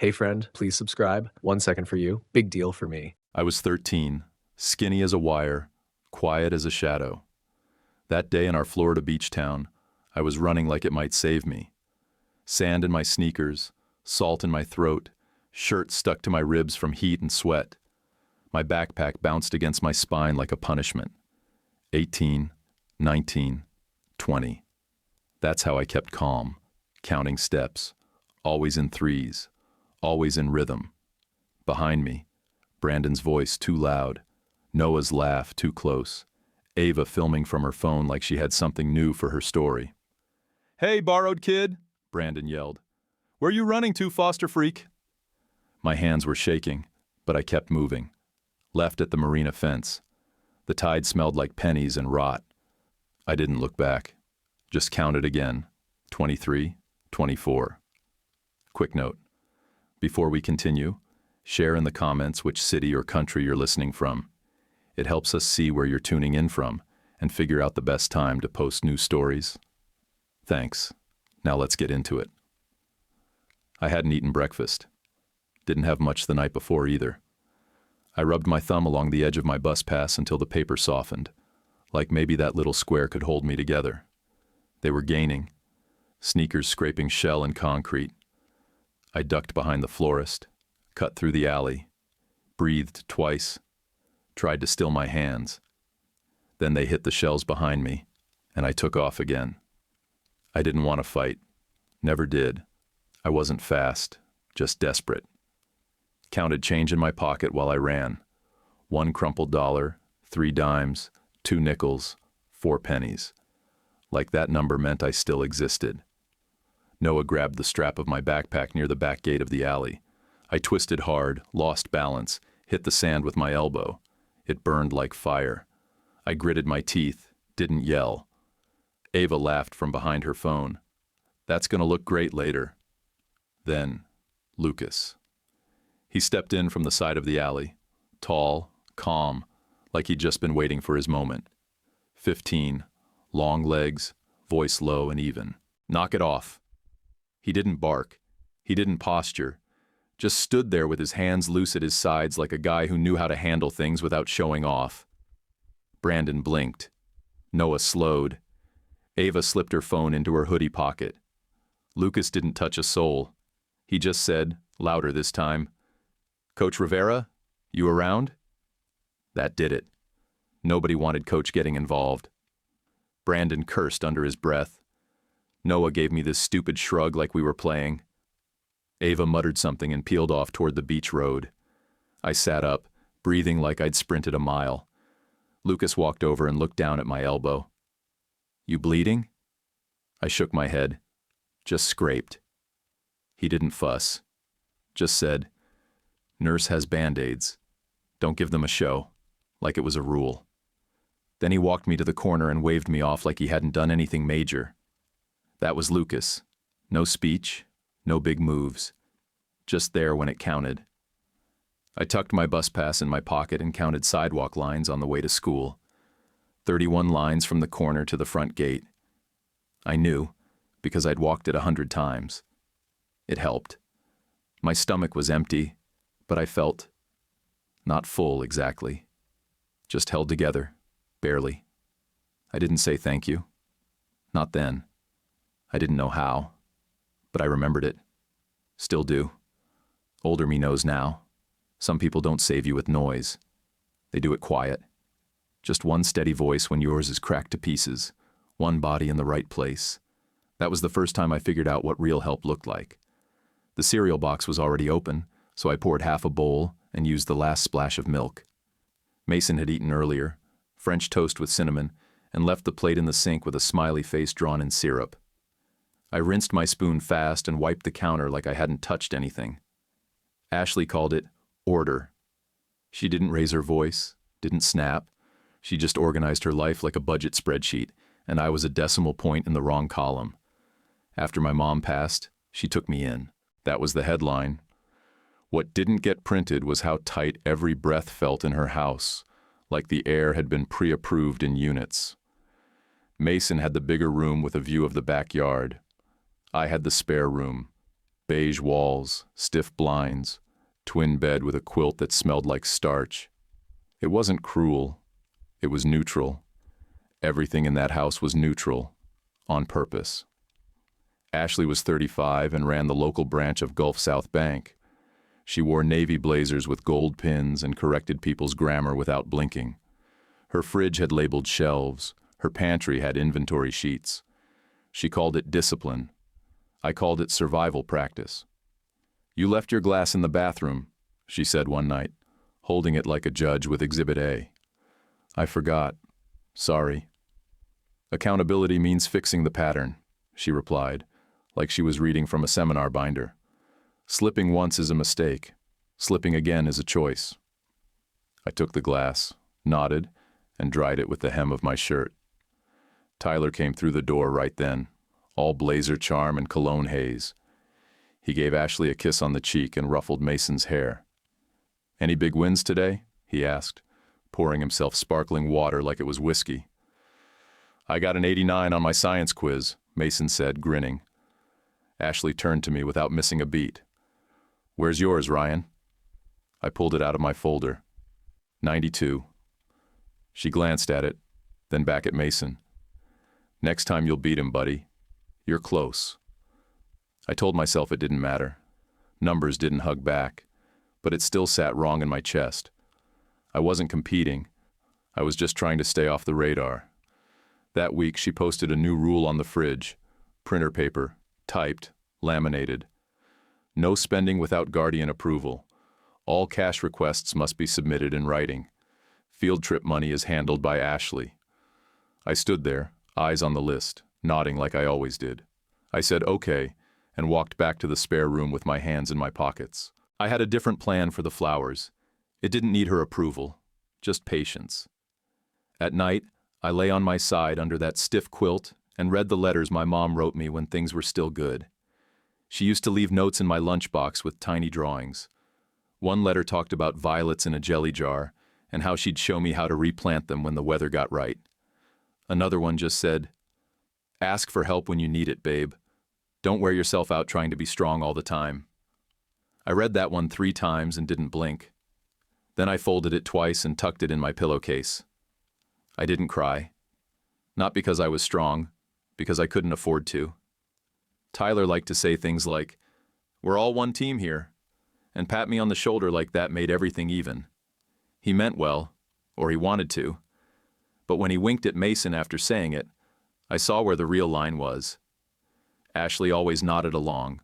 Hey friend, please subscribe. 1 second for you. Big deal for me. I was 13, skinny as a wire, quiet as a shadow. That day in our Florida beach town, I was running like it might save me. Sand in my sneakers, salt in my throat, shirt stuck to my ribs from heat and sweat. My backpack bounced against my spine like a punishment. 18, 19, 20. That's how I kept calm, counting steps, always in threes, always in rhythm. Behind me, Brandon's voice too loud, Noah's laugh too close, Ava filming from her phone like she had something new for her story. "Hey, borrowed kid," Brandon yelled. "Where you running to, foster freak?" My hands were shaking, but I kept moving. Left at the marina fence. The tide smelled like pennies and rot. I didn't look back. Just counted again. 23, 24. Quick note. Before we continue, share in the comments which city or country you're listening from. It helps us see where you're tuning in from and figure out the best time to post new stories. Thanks. Now let's get into it. I hadn't eaten breakfast. Didn't have much the night before either. I rubbed my thumb along the edge of my bus pass until the paper softened, like maybe that little square could hold me together. They were gaining, sneakers scraping shell and concrete. I ducked behind the florist, cut through the alley, breathed twice, tried to still my hands. Then they hit the shells behind me, and I took off again. I didn't want to fight. Never did. I wasn't fast, just desperate. Counted change in my pocket while I ran. 1 crumpled dollar, 3 dimes, 2 nickels, 4 pennies. Like that number meant I still existed. Noah grabbed the strap of my backpack near the back gate of the alley. I twisted hard, lost balance, hit the sand with my elbow. It burned like fire. I gritted my teeth, didn't yell. Ava laughed from behind her phone. "That's gonna look great later." Then, Lucas. He stepped in from the side of the alley, tall, calm, like he'd just been waiting for his moment. 15, long legs, voice low and even. "Knock it off." He didn't bark. He didn't posture. Just stood there with his hands loose at his sides like a guy who knew how to handle things without showing off. Brandon blinked. Noah slowed. Ava slipped her phone into her hoodie pocket. Lucas didn't touch a soul. He just said, louder this time, "Coach Rivera, you around?" That did it. Nobody wanted Coach getting involved. Brandon cursed under his breath. Noah gave me this stupid shrug like we were playing. Ava muttered something and peeled off toward the beach road. I sat up, breathing like I'd sprinted a mile. Lucas walked over and looked down at my elbow. "You bleeding?" I shook my head. "Just scraped." He didn't fuss. Just said, "Nurse has Band-Aids. Don't give them a show," like it was a rule. Then he walked me to the corner and waved me off like he hadn't done anything major. That was Lucas. No speech, no big moves. Just there when it counted. I tucked my bus pass in my pocket and counted sidewalk lines on the way to school. 31 lines from the corner to the front gate. I knew, because I'd walked it 100 times. It helped. My stomach was empty, but I felt not full exactly. Just held together, barely. I didn't say thank you. Not then. I didn't know how, but I remembered it. Still do. Older me knows now. Some people don't save you with noise. They do it quiet. Just one steady voice when yours is cracked to pieces. One body in the right place. That was the first time I figured out what real help looked like. The cereal box was already open, so I poured half a bowl and used the last splash of milk. Mason had eaten earlier, French toast with cinnamon, and left the plate in the sink with a smiley face drawn in syrup. I rinsed my spoon fast and wiped the counter like I hadn't touched anything. Ashley called it order. She didn't raise her voice, didn't snap. She just organized her life like a budget spreadsheet, and I was a decimal point in the wrong column. After my mom passed, she took me in. That was the headline. What didn't get printed was how tight every breath felt in her house, like the air had been pre-approved in units. Mason had the bigger room with a view of the backyard. I had the spare room. Beige walls, stiff blinds, twin bed with a quilt that smelled like starch. It wasn't cruel. It was neutral. Everything in that house was neutral, on purpose. Ashley was 35 and ran the local branch of Gulf South Bank. She wore navy blazers with gold pins and corrected people's grammar without blinking. Her fridge had labeled shelves. Her pantry had inventory sheets. She called it discipline. I called it survival practice. "You left your glass in the bathroom," she said one night, holding it like a judge with Exhibit A. "I forgot. Sorry." "Accountability means fixing the pattern," she replied, like she was reading from a seminar binder. "Slipping once is a mistake. Slipping again is a choice." I took the glass, nodded, and dried it with the hem of my shirt. Tyler came through the door right then, all blazer charm and cologne haze. He gave Ashley a kiss on the cheek and ruffled Mason's hair. "Any big wins today?" he asked, pouring himself sparkling water like it was whiskey. "I got an 89 on my science quiz," Mason said, grinning. Ashley turned to me without missing a beat. "Where's yours, Ryan?" I pulled it out of my folder. 92. She glanced at it, then back at Mason. "Next time you'll beat him, buddy. You're close." I told myself it didn't matter. Numbers didn't hug back, but it still sat wrong in my chest. I wasn't competing. I was just trying to stay off the radar. That week, she posted a new rule on the fridge. Printer paper, typed, laminated. No spending without guardian approval. All cash requests must be submitted in writing. Field trip money is handled by Ashley. I stood there, eyes on the list, nodding like I always did. I said okay, and walked back to the spare room with my hands in my pockets. I had a different plan for the flowers. It didn't need her approval, just patience. At night, I lay on my side under that stiff quilt and read the letters my mom wrote me when things were still good. She used to leave notes in my lunchbox with tiny drawings. One letter talked about violets in a jelly jar and how she'd show me how to replant them when the weather got right. Another one just said, "Ask for help when you need it, babe. Don't wear yourself out trying to be strong all the time." I read that one 3 times and didn't blink. Then I folded it twice and tucked it in my pillowcase. I didn't cry. Not because I was strong, because I couldn't afford to. Tyler liked to say things like, "We're all one team here," and pat me on the shoulder like that made everything even. He meant well, or he wanted to. But when he winked at Mason after saying it, I saw where the real line was. Ashley always nodded along,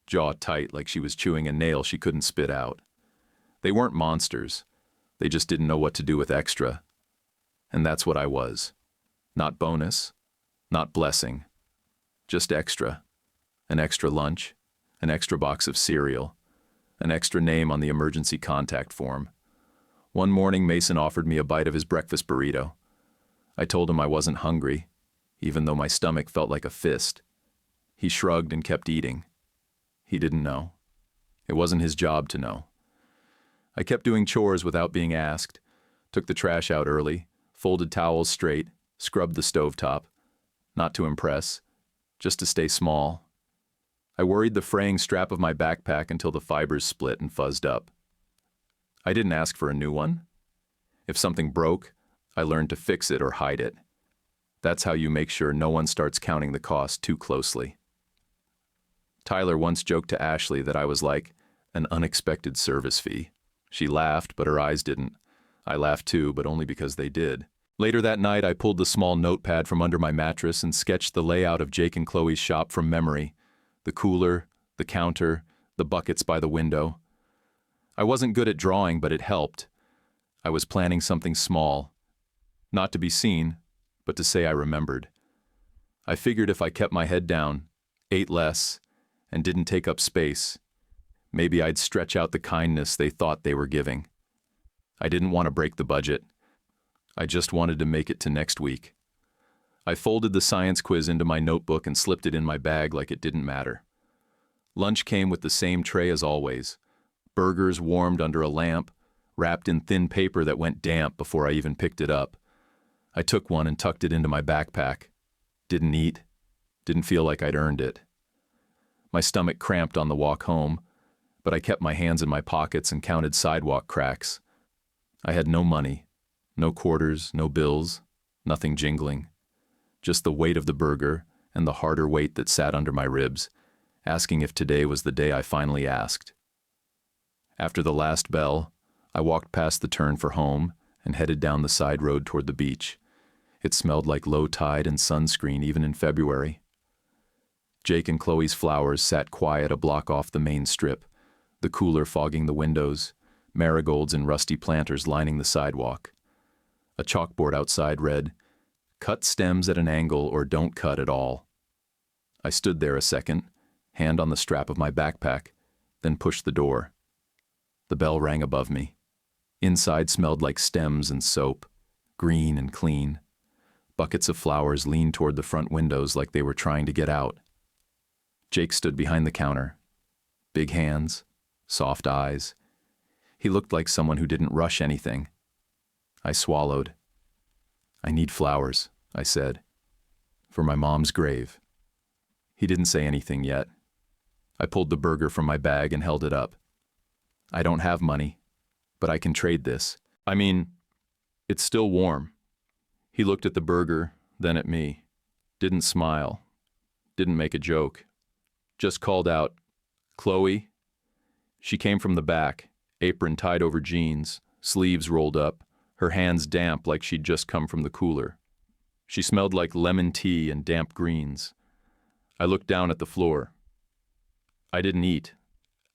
jaw tight like she was chewing a nail she couldn't spit out. They weren't monsters. They just didn't know what to do with extra. And that's what I was. Not bonus, not blessing. Just extra. An extra lunch, an extra box of cereal, an extra name on the emergency contact form. One morning, Mason offered me a bite of his breakfast burrito. I told him I wasn't hungry, even though my stomach felt like a fist. He shrugged and kept eating. He didn't know. It wasn't his job to know. I kept doing chores without being asked, took the trash out early, folded towels straight, scrubbed the stovetop. Not to impress, just to stay small. I worried the fraying strap of my backpack until the fibers split and fuzzed up. I didn't ask for a new one. If something broke, I learned to fix it or hide it. That's how you make sure no one starts counting the cost too closely. Tyler once joked to Ashley that I was like an unexpected service fee. She laughed, but her eyes didn't. I laughed too, but only because they did. Later that night, I pulled the small notepad from under my mattress and sketched the layout of Jake and Chloe's shop from memory. The cooler, the counter, the buckets by the window. I wasn't good at drawing, but it helped. I was planning something small. Not to be seen, but to say I remembered. I figured if I kept my head down, ate less, and didn't take up space, maybe I'd stretch out the kindness they thought they were giving. I didn't want to break the budget. I just wanted to make it to next week. I folded the science quiz into my notebook and slipped it in my bag like it didn't matter. Lunch came with the same tray as always. Burgers warmed under a lamp, wrapped in thin paper that went damp before I even picked it up. I took one and tucked it into my backpack. Didn't eat. Didn't feel like I'd earned it. My stomach cramped on the walk home, but I kept my hands in my pockets and counted sidewalk cracks. I had no money, no quarters, no bills, nothing jingling. Just the weight of the burger and the harder weight that sat under my ribs, asking if today was the day I finally asked. After the last bell, I walked past the turn for home and headed down the side road toward the beach. It smelled like low tide and sunscreen even in February. Jake and Chloe's flowers sat quiet a block off the main strip, the cooler fogging the windows, marigolds and rusty planters lining the sidewalk. A chalkboard outside read, "Cut stems at an angle or don't cut at all." I stood there a second, hand on the strap of my backpack, then pushed the door. The bell rang above me. Inside smelled like stems and soap, green and clean. Buckets of flowers leaned toward the front windows like they were trying to get out. Jake stood behind the counter. Big hands, soft eyes. He looked like someone who didn't rush anything. I swallowed. "I need flowers," I said, "for my mom's grave." He didn't say anything yet. I pulled the burger from my bag and held it up. "I don't have money, but I can trade this. I mean, it's still warm." He looked at the burger, then at me. Didn't smile. Didn't make a joke. Just called out, "Chloe?" She came from the back, apron tied over jeans, sleeves rolled up, her hands damp like she'd just come from the cooler. She smelled like lemon tea and damp greens. I looked down at the floor. I didn't eat.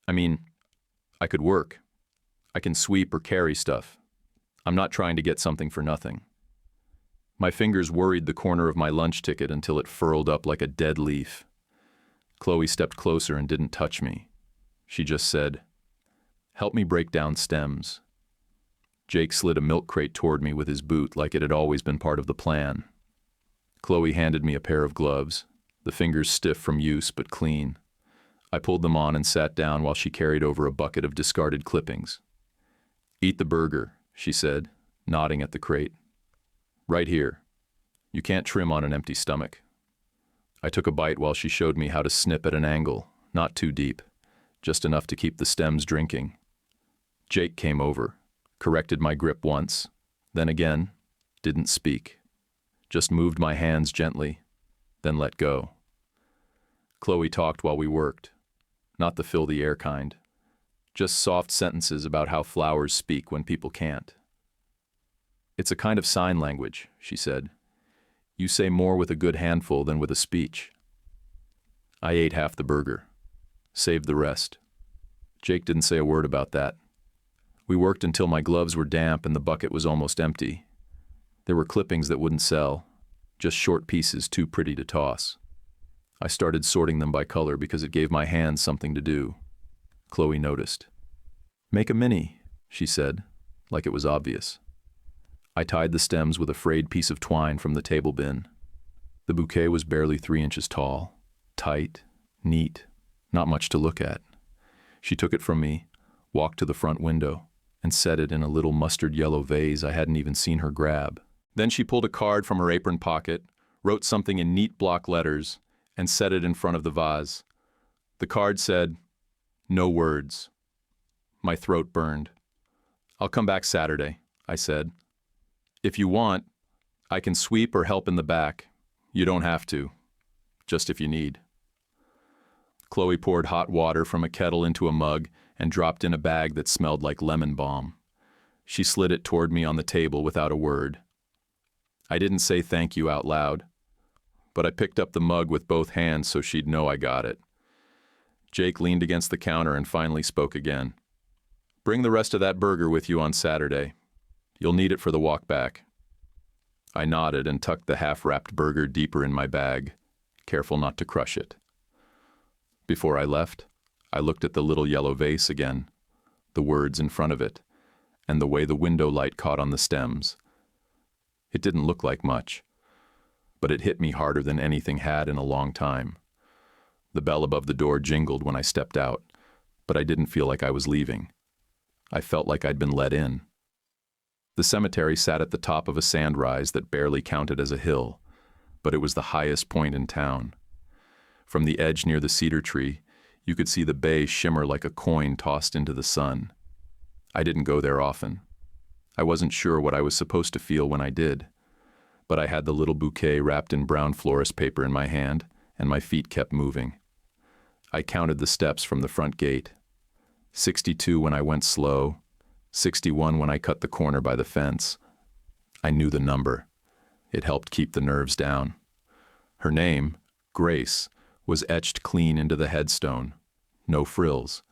I mean, I could work. I can sweep or carry stuff. I'm not trying to get something for nothing. My fingers worried the corner of my lunch ticket until it furled up like a dead leaf. Chloe stepped closer and didn't touch me. She just said, "Help me break down stems." Jake slid a milk crate toward me with his boot like it had always been part of the plan. Chloe handed me a pair of gloves, the fingers stiff from use but clean. I pulled them on and sat down while she carried over a bucket of discarded clippings. "Eat the burger," she said, nodding at the crate. "Right here. You can't trim on an empty stomach." I took a bite while she showed me how to snip at an angle, not too deep, just enough to keep the stems drinking. Jake came over, corrected my grip once, then again, didn't speak. Just moved my hands gently, then let go. Chloe talked while we worked, not the fill the air kind. Just soft sentences about how flowers speak when people can't. "It's a kind of sign language," she said. "You say more with a good handful than with a speech." I ate half the burger, saved the rest. Jake didn't say a word about that. We worked until my gloves were damp and the bucket was almost empty. There were clippings that wouldn't sell, just short pieces too pretty to toss. I started sorting them by color because it gave my hands something to do. Chloe noticed. "Make a mini," she said, like it was obvious. I tied the stems with a frayed piece of twine from the table bin. The bouquet was barely 3 inches tall, tight, neat, not much to look at. She took it from me, walked to the front window, and set it in a little mustard yellow vase I hadn't even seen her grab. Then she pulled a card from her apron pocket, wrote something in neat block letters, and set it in front of the vase. The card said, "No words." My throat burned. "I'll come back Saturday," I said. "If you want, I can sweep or help in the back. You don't have to. Just if you need." Chloe poured hot water from a kettle into a mug and dropped in a bag that smelled like lemon balm. She slid it toward me on the table without a word. I didn't say thank you out loud, but I picked up the mug with both hands so she'd know I got it. Jake leaned against the counter and finally spoke again. "Bring the rest of that burger with you on Saturday. You'll need it for the walk back." I nodded and tucked the half-wrapped burger deeper in my bag, careful not to crush it. Before I left, I looked at the little yellow vase again, the words in front of it, and the way the window light caught on the stems. It didn't look like much, but it hit me harder than anything had in a long time. The bell above the door jingled when I stepped out, but I didn't feel like I was leaving. I felt like I'd been let in. The cemetery sat at the top of a sand rise that barely counted as a hill, but it was the highest point in town. From the edge near the cedar tree, You could see the bay shimmer like a coin tossed into the sun. I didn't go there often. I wasn't sure what I was supposed to feel when I did, but I had the little bouquet wrapped in brown florist paper in my hand, and my feet kept moving. I counted the steps from the front gate. 62 when I went slow, 61 when I cut the corner by the fence. I knew the number. It helped keep the nerves down. Her name, Grace, was etched clean into the headstone. No frills.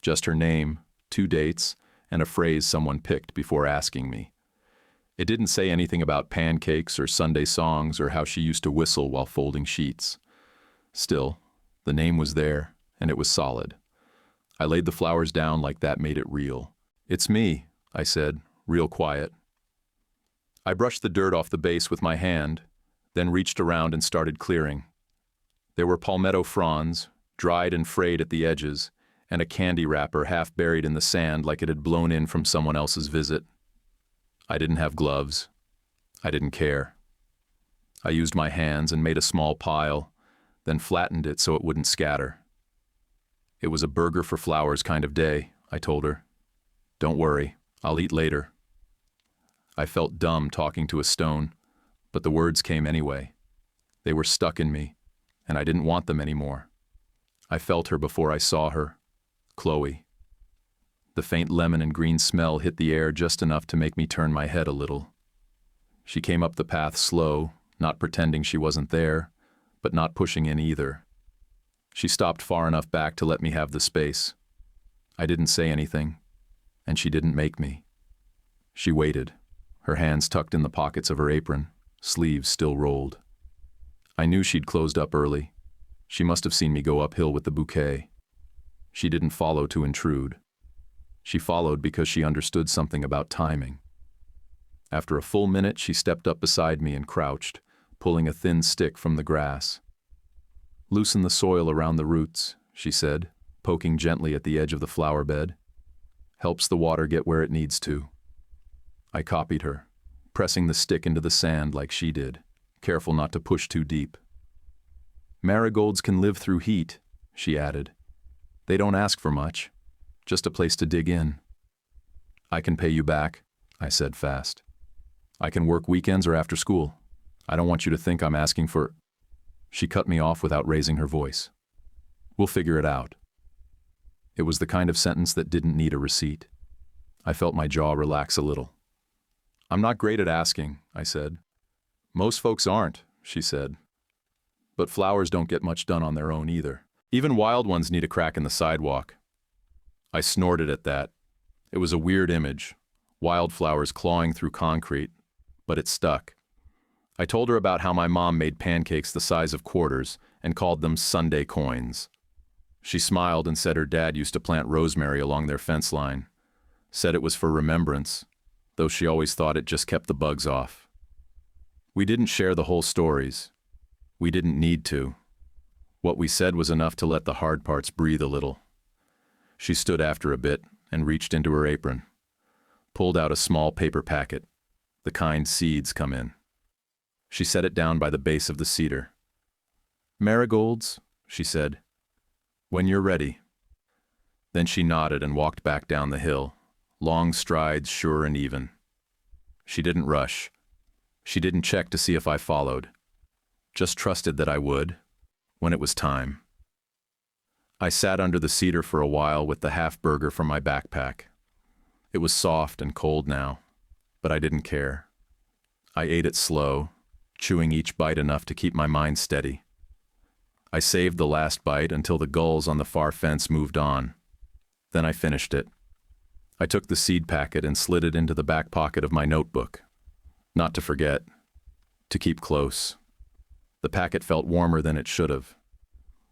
Just her name, 2 dates, and a phrase someone picked before asking me. It didn't say anything about pancakes or Sunday songs or how she used to whistle while folding sheets. Still, the name was there, and it was solid. I laid the flowers down like that made it real. "It's me," I said, real quiet. I brushed the dirt off the base with my hand, then reached around and started clearing. There were palmetto fronds, dried and frayed at the edges, and a candy wrapper half buried in the sand like it had blown in from someone else's visit. I didn't have gloves. I didn't care. I used my hands and made a small pile, then flattened it so it wouldn't scatter. It was a burger for flowers kind of day, I told her. "Don't worry, I'll eat later." I felt dumb talking to a stone, but the words came anyway. They were stuck in me, and I didn't want them anymore. I felt her before I saw her, Chloe. The faint lemon and green smell hit the air just enough to make me turn my head a little. She came up the path slow, not pretending she wasn't there, but not pushing in either. She stopped far enough back to let me have the space. I didn't say anything, and she didn't make me. She waited, her hands tucked in the pockets of her apron, sleeves still rolled. I knew she'd closed up early. She must have seen me go uphill with the bouquet. She didn't follow to intrude. She followed because she understood something about timing. After a full minute, she stepped up beside me and crouched, pulling a thin stick from the grass. "Loosen the soil around the roots," she said, poking gently at the edge of the flower bed. "Helps the water get where it needs to." I copied her, pressing the stick into the sand like she did, careful not to push too deep. "Marigolds can live through heat," she added. "They don't ask for much, just a place to dig in." "I can pay you back," I said fast. "I can work weekends or after school. I don't want you to think I'm asking for—" She cut me off without raising her voice. "We'll figure it out." It was the kind of sentence that didn't need a receipt. I felt my jaw relax a little. "I'm not great at asking," I said. "Most folks aren't," she said. "But flowers don't get much done on their own either. Even wild ones need a crack in the sidewalk." I snorted at that. It was a weird image, wildflowers clawing through concrete, but it stuck. I told her about how my mom made pancakes the size of quarters and called them Sunday coins. She smiled and said her dad used to plant rosemary along their fence line. Said it was for remembrance, though she always thought it just kept the bugs off. We didn't share the whole stories. We didn't need to. What we said was enough to let the hard parts breathe a little. She stood after a bit and reached into her apron, pulled out a small paper packet, the kind seeds come in. She set it down by the base of the cedar. "Marigolds," she said, "when you're ready." Then she nodded and walked back down the hill, long strides sure and even. She didn't rush. She didn't check to see if I followed. Just trusted that I would, when it was time. I sat under the cedar for a while with the half-burger from my backpack. It was soft and cold now, but I didn't care. I ate it slow, chewing each bite enough to keep my mind steady. I saved the last bite until the gulls on the far fence moved on. Then I finished it. I took the seed packet and slid it into the back pocket of my notebook. Not to forget, to keep close. The packet felt warmer than it should have.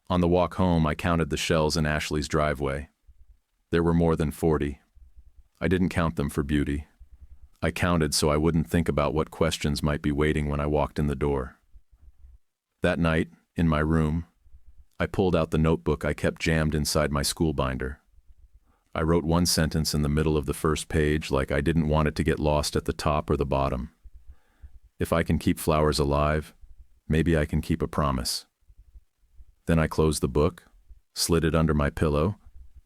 On the walk home, I counted the shells in Ashley's driveway. There were more than 40. I didn't count them for beauty. I counted so I wouldn't think about what questions might be waiting when I walked in the door. That night, in my room, I pulled out the notebook I kept jammed inside my school binder. I wrote one sentence in the middle of the first page like I didn't want it to get lost at the top or the bottom. If I can keep flowers alive, maybe I can keep a promise. Then I closed the book, slid it under my pillow,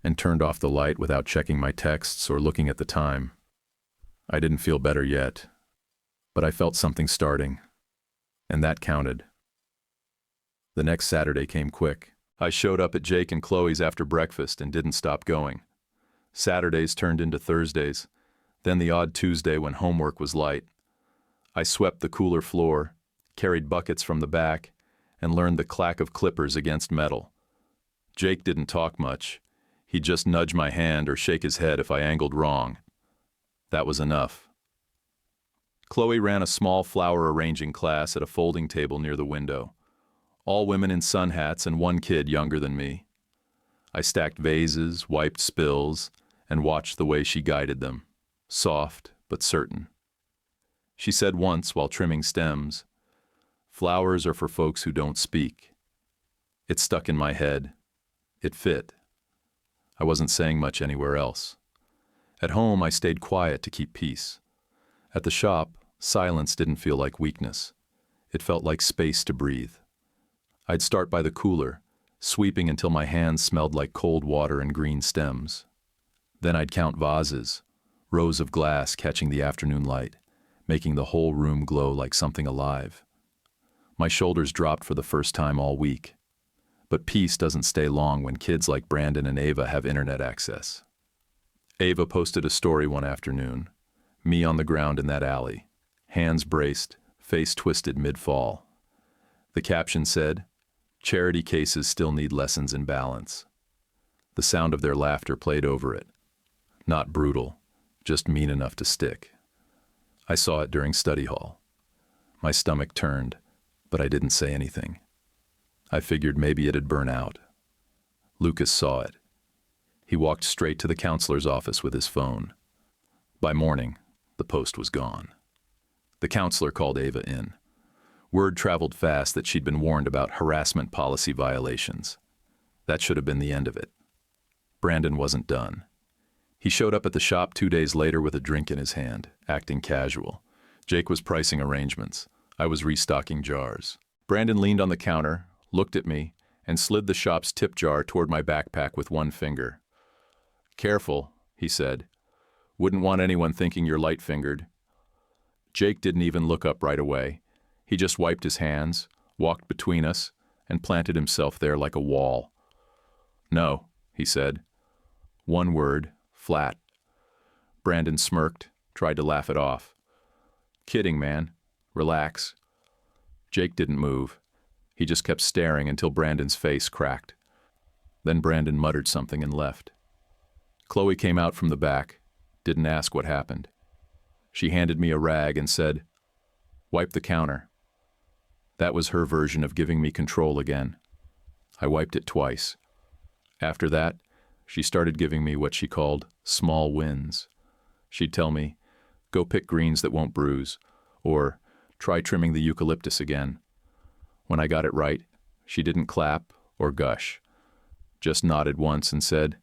and turned off the light without checking my texts or looking at the time. I didn't feel better yet, but I felt something starting, and that counted. The next Saturday came quick. I showed up at Jake and Chloe's after breakfast and didn't stop going. Saturdays turned into Thursdays, then the odd Tuesday when homework was light. I swept the cooler floor, carried buckets from the back, and learned the clack of clippers against metal. Jake didn't talk much. He'd just nudge my hand or shake his head if I angled wrong. That was enough. Chloe ran a small flower arranging class at a folding table near the window. All women in sun hats and one kid younger than me. I stacked vases, wiped spills, and watched the way she guided them, soft but certain. She said once while trimming stems, "Flowers are for folks who don't speak." It stuck in my head. It fit. I wasn't saying much anywhere else. At home, I stayed quiet to keep peace. At the shop, silence didn't feel like weakness. It felt like space to breathe. I'd start by the cooler, sweeping until my hands smelled like cold water and green stems. Then I'd count vases, rows of glass catching the afternoon light, making the whole room glow like something alive. My shoulders dropped for the first time all week. But peace doesn't stay long when kids like Brandon and Ava have internet access. Ava posted a story one afternoon, me on the ground in that alley, hands braced, face twisted mid-fall. The caption said, "Charity cases still need lessons in balance." The sound of their laughter played over it. Not brutal, just mean enough to stick. I saw it during study hall. My stomach turned, but I didn't say anything. I figured maybe it'd burn out. Lucas saw it. He walked straight to the counselor's office with his phone. By morning, the post was gone. The counselor called Ava in. Word traveled fast that she'd been warned about harassment policy violations. That should have been the end of it. Brandon wasn't done. He showed up at the shop 2 days later with a drink in his hand, acting casual. Jake was pricing arrangements. I was restocking jars. Brandon leaned on the counter, looked at me, and slid the shop's tip jar toward my backpack with one finger. "Careful," he said. "Wouldn't want anyone thinking you're light-fingered." Jake didn't even look up right away. He just wiped his hands, walked between us, and planted himself there like a wall. "No," he said. One word, flat. Brandon smirked, tried to laugh it off. "Kidding, man. Relax." Jake didn't move. He just kept staring until Brandon's face cracked. Then Brandon muttered something and left. Chloe came out from the back, didn't ask what happened. She handed me a rag and said, "Wipe the counter." That was her version of giving me control again. I wiped it twice. After that, she started giving me what she called small wins. She'd tell me, "Go pick greens that won't bruise," or "Try trimming the eucalyptus again." When I got it right, she didn't clap or gush, just nodded once and said,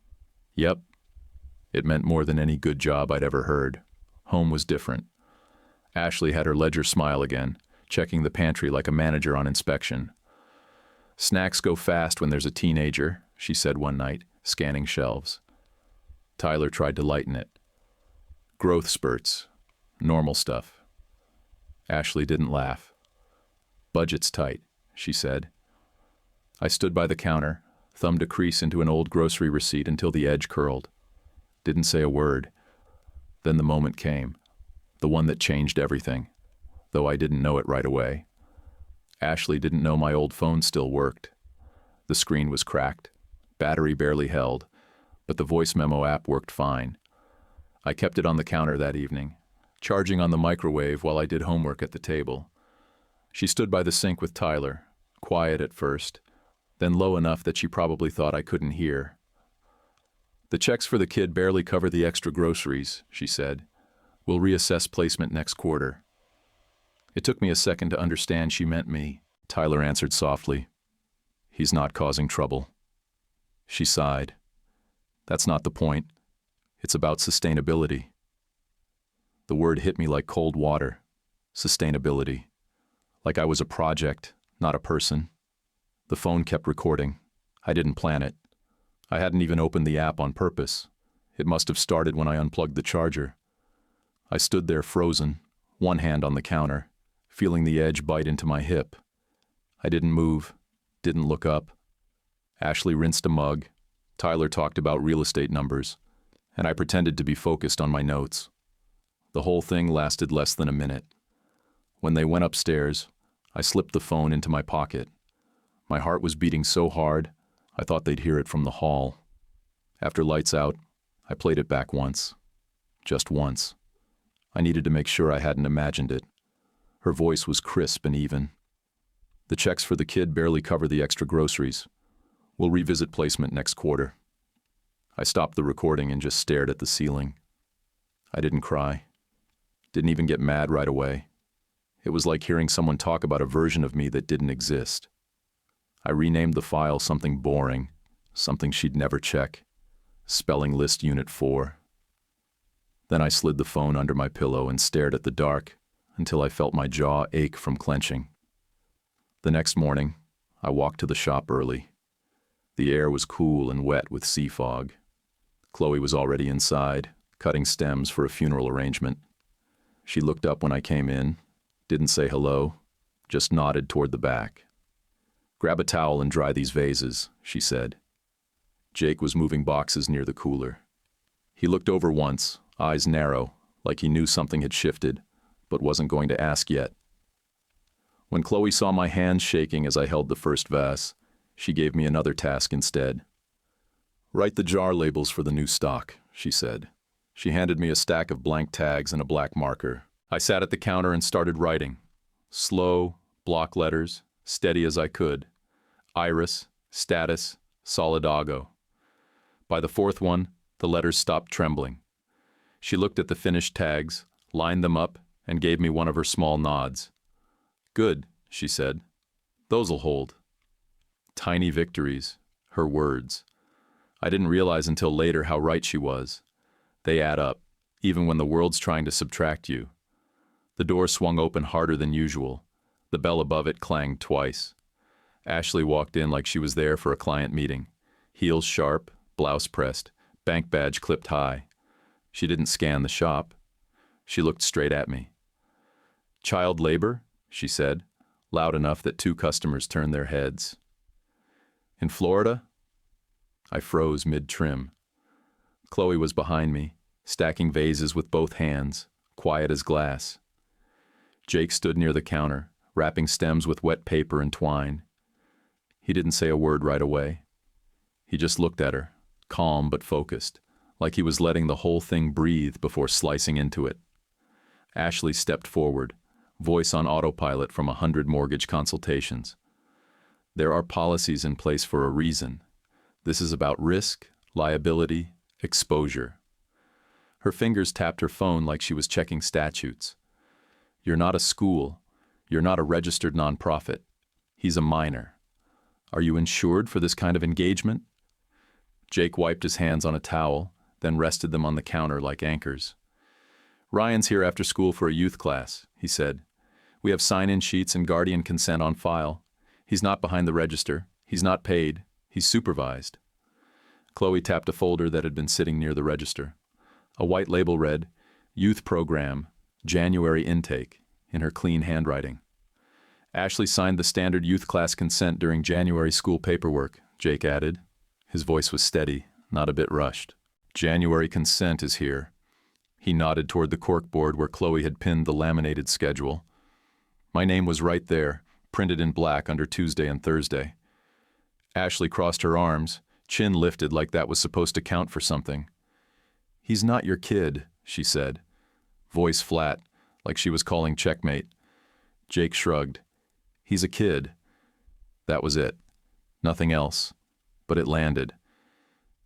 "Yep." It meant more than any good job I'd ever heard. Home was different. Ashley had her ledger smile again, checking the pantry like a manager on inspection. "Snacks go fast when there's a teenager," she said one night, scanning shelves. Tyler tried to lighten it. "Growth spurts. Normal stuff." Ashley didn't laugh. "Budget's tight," she said. I stood by the counter, thumbed a crease into an old grocery receipt until the edge curled. Didn't say a word. Then the moment came, the one that changed everything, though I didn't know it right away. Ashley didn't know my old phone still worked. The screen was cracked, battery barely held, but the voice memo app worked fine. I kept it on the counter that evening, charging on the microwave while I did homework at the table. She stood by the sink with Tyler, quiet at first, then low enough that she probably thought I couldn't hear. "The checks for the kid barely cover the extra groceries," she said. "We'll reassess placement next quarter." It took me a second to understand she meant me. Tyler answered softly, "He's not causing trouble." She sighed. "That's not the point. It's about sustainability." The word hit me like cold water. Sustainability. Like I was a project, not a person. The phone kept recording. I didn't plan it. I hadn't even opened the app on purpose. It must have started when I unplugged the charger. I stood there frozen, one hand on the counter, feeling the edge bite into my hip. I didn't move, didn't look up. Ashley rinsed a mug. Tyler talked about real estate numbers, and I pretended to be focused on my notes. The whole thing lasted less than a minute. When they went upstairs, I slipped the phone into my pocket. My heart was beating so hard, I thought they'd hear it from the hall. After lights out, I played it back once. Just once. I needed to make sure I hadn't imagined it. Her voice was crisp and even. The checks for the kid barely cover the extra groceries. We'll revisit placement next quarter. I stopped the recording and just stared at the ceiling. I didn't cry. Didn't even get mad right away. It was like hearing someone talk about a version of me that didn't exist. I renamed the file something boring, something she'd never check. Spelling list unit 4. Then I slid the phone under my pillow and stared at the dark until I felt my jaw ache from clenching. The next morning, I walked to the shop early. The air was cool and wet with sea fog. Chloe was already inside, cutting stems for a funeral arrangement. She looked up when I came in, didn't say hello, just nodded toward the back. "Grab a towel and dry these vases," she said. Jake was moving boxes near the cooler. He looked over once, eyes narrow, like he knew something had shifted, but wasn't going to ask yet. When Chloe saw my hands shaking as I held the first vase, she gave me another task instead. "Write the jar labels for the new stock," she said. She handed me a stack of blank tags and a black marker. I sat at the counter and started writing. Slow, block letters, steady as I could. Iris, status, Solidago. By the fourth one, the letters stopped trembling. She looked at the finished tags, lined them up, and gave me one of her small nods. "Good," she said. "Those'll hold." Tiny victories, her words. I didn't realize until later how right she was. They add up, even when the world's trying to subtract you. The door swung open harder than usual. The bell above it clanged twice. Ashley walked in like she was there for a client meeting. Heels sharp, blouse pressed, bank badge clipped high. She didn't scan the shop. She looked straight at me. "Child labor?" she said, loud enough that 2 customers turned their heads. "In Florida?" I froze mid-trim. Chloe was behind me, stacking vases with both hands, quiet as glass. Jake stood near the counter, wrapping stems with wet paper and twine. He didn't say a word right away. He just looked at her, calm but focused, like he was letting the whole thing breathe before slicing into it. Ashley stepped forward, voice on autopilot from 100 mortgage consultations. "There are policies in place for a reason. This is about risk, liability, exposure." Her fingers tapped her phone like she was checking statutes. "You're not a school. You're not a registered nonprofit. He's a minor. Are you insured for this kind of engagement?" Jake wiped his hands on a towel, then rested them on the counter like anchors. "Ryan's here after school for a youth class," he said. "We have sign-in sheets and guardian consent on file. He's not behind the register. He's not paid. He's supervised." Chloe tapped a folder that had been sitting near the register. A white label read, "Youth Program, January Intake," in her clean handwriting. "Ashley signed the standard youth class consent during January school paperwork," Jake added. His voice was steady, not a bit rushed. "January consent is here." He nodded toward the corkboard where Chloe had pinned the laminated schedule. My name was right there, printed in black under Tuesday and Thursday. Ashley crossed her arms, chin lifted like that was supposed to count for something. "He's not your kid," she said, voice flat, like she was calling checkmate. Jake shrugged. "He's a kid." That was it. Nothing else. But it landed.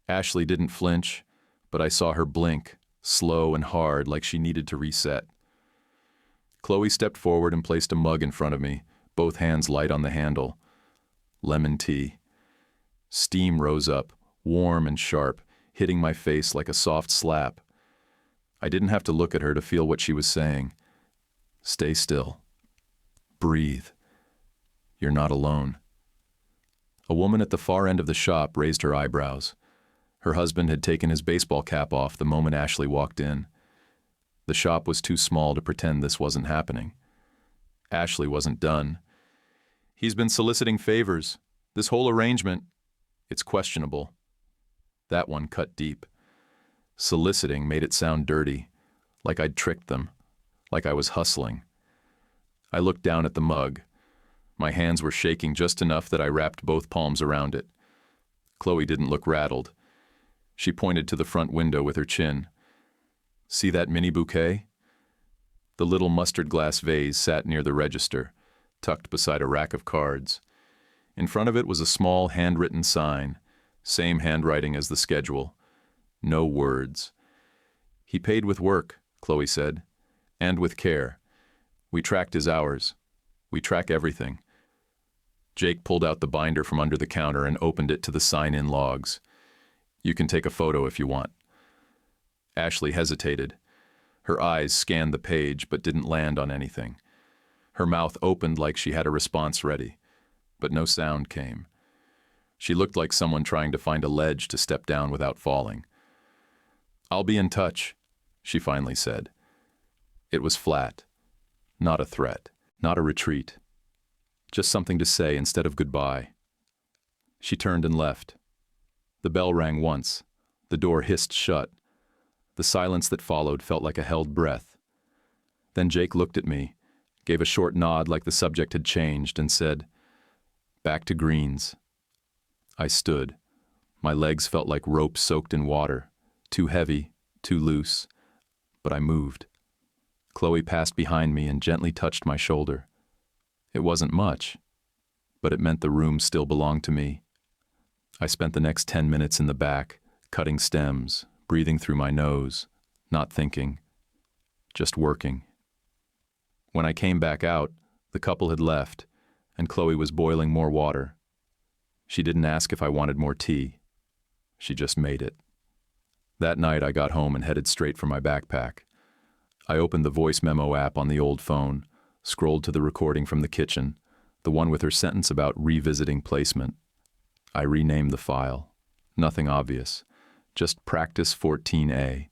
Ashley didn't flinch, but I saw her blink, slow and hard like she needed to reset. Chloe stepped forward and placed a mug in front of me, both hands light on the handle. Lemon tea. Steam rose up, warm and sharp, hitting my face like a soft slap. I didn't have to look at her to feel what she was saying. Stay still. Breathe. You're not alone. A woman at the far end of the shop raised her eyebrows. Her husband had taken his baseball cap off the moment Ashley walked in. The shop was too small to pretend this wasn't happening. Ashley wasn't done. He's been soliciting favors. This whole arrangement, it's questionable. That one cut deep. Soliciting made it sound dirty, like I'd tricked them, like I was hustling. I looked down at the mug. My hands were shaking just enough that I wrapped both palms around it. Chloe didn't look rattled. She pointed to the front window with her chin. See that mini bouquet? The little mustard glass vase sat near the register, tucked beside a rack of cards. In front of it was a small handwritten sign, same handwriting as the schedule. No words. He paid with work, Chloe said, and with care. We tracked his hours. We track everything. Jake pulled out the binder from under the counter and opened it to the sign-in logs. You can take a photo if you want. Ashley hesitated. Her eyes scanned the page but didn't land on anything. Her mouth opened like she had a response ready, but no sound came. She looked like someone trying to find a ledge to step down without falling. I'll be in touch, she finally said. It was flat. Not a threat, not a retreat. Just something to say instead of goodbye. She turned and left. The bell rang once. The door hissed shut. The silence that followed felt like a held breath. Then Jake looked at me, gave a short nod like the subject had changed, and said, "Back to greens." I stood. My legs felt like rope soaked in water, too heavy, too loose, but I moved. Chloe passed behind me and gently touched my shoulder. It wasn't much, but it meant the room still belonged to me. I spent the next 10 minutes in the back, cutting stems, breathing through my nose, not thinking, just working. When I came back out, the couple had left, and Chloe was boiling more water. She didn't ask if I wanted more tea. She just made it. That night I got home and headed straight for my backpack. I opened the voice memo app on the old phone, scrolled to the recording from the kitchen, the one with her sentence about revisiting placement. I renamed the file. Nothing obvious, just Practice 14A.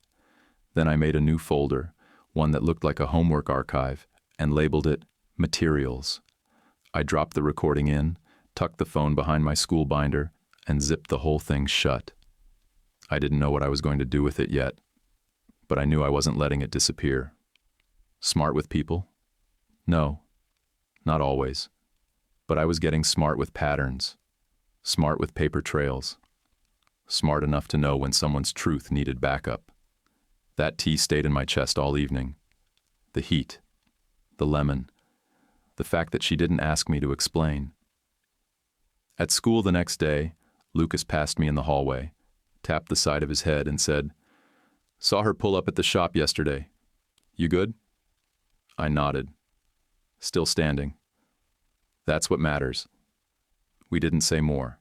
Then I made a new folder, one that looked like a homework archive, and labeled it Materials. I dropped the recording in, tucked the phone behind my school binder, and zipped the whole thing shut. I didn't know what I was going to do with it yet, but I knew I wasn't letting it disappear. Smart with people? No, not always. But I was getting smart with patterns, smart with paper trails, smart enough to know when someone's truth needed backup. That tea stayed in my chest all evening. The heat, the lemon, the fact that she didn't ask me to explain. At school the next day, Lucas passed me in the hallway, tapped the side of his head and said, "Saw her pull up at the shop yesterday. You good?" I nodded. Still standing. That's what matters. We didn't say more.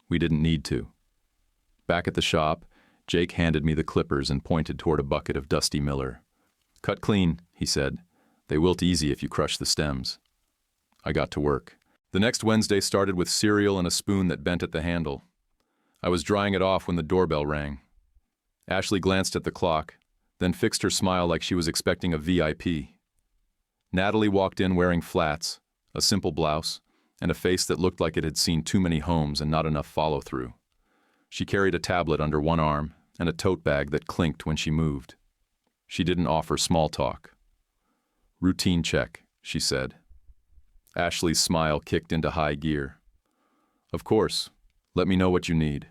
We didn't need to. Back at the shop, Jake handed me the clippers and pointed toward a bucket of dusty Miller. "Cut clean," he said. "They wilt easy if you crush the stems." I got to work. The next Wednesday started with cereal and a spoon that bent at the handle. I was drying it off when the doorbell rang. Ashley glanced at the clock, then fixed her smile like she was expecting a VIP. Natalie walked in wearing flats, a simple blouse, and a face that looked like it had seen too many homes and not enough follow-through. She carried a tablet under one arm and a tote bag that clinked when she moved. She didn't offer small talk. "Routine check," she said. Ashley's smile kicked into high gear. "Of course. Let me know what you need."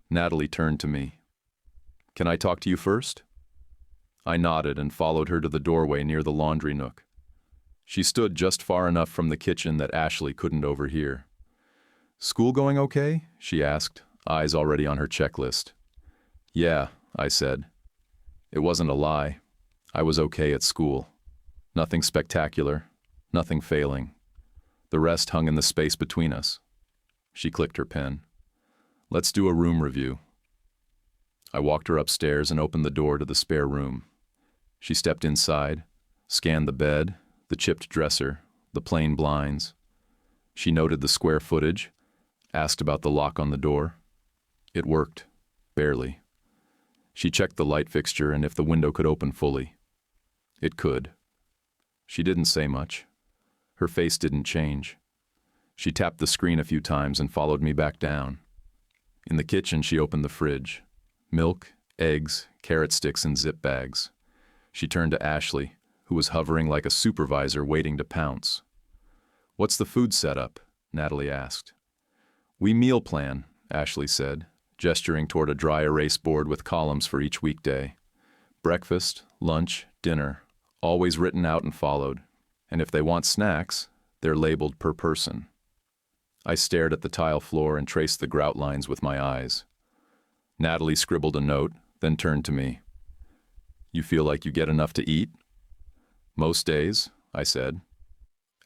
Natalie turned to me. "Can I talk to you first?" I nodded and followed her to the doorway near the laundry nook. She stood just far enough from the kitchen that Ashley couldn't overhear. "School going okay?" she asked, eyes already on her checklist. "Yeah," I said. It wasn't a lie. I was okay at school. Nothing spectacular, nothing failing. The rest hung in the space between us. She clicked her pen. "Let's do a room review." I walked her upstairs and opened the door to the spare room. She stepped inside, scanned the bed, the chipped dresser, the plain blinds. She noted the square footage, asked about the lock on the door. It worked. Barely. She checked the light fixture and if the window could open fully. It could. She didn't say much. Her face didn't change. She tapped the screen a few times and followed me back down. In the kitchen, she opened the fridge. Milk, eggs, carrot sticks, and zip bags. She turned to Ashley, who was hovering like a supervisor waiting to pounce. "What's the food setup?" Natalie asked. "We meal plan," Ashley said, gesturing toward a dry erase board with columns for each weekday. Breakfast, lunch, dinner, always written out and followed. And if they want snacks, they're labeled per person. I stared at the tile floor and traced the grout lines with my eyes. Natalie scribbled a note, then turned to me. "You feel like you get enough to eat?" "Most days," I said.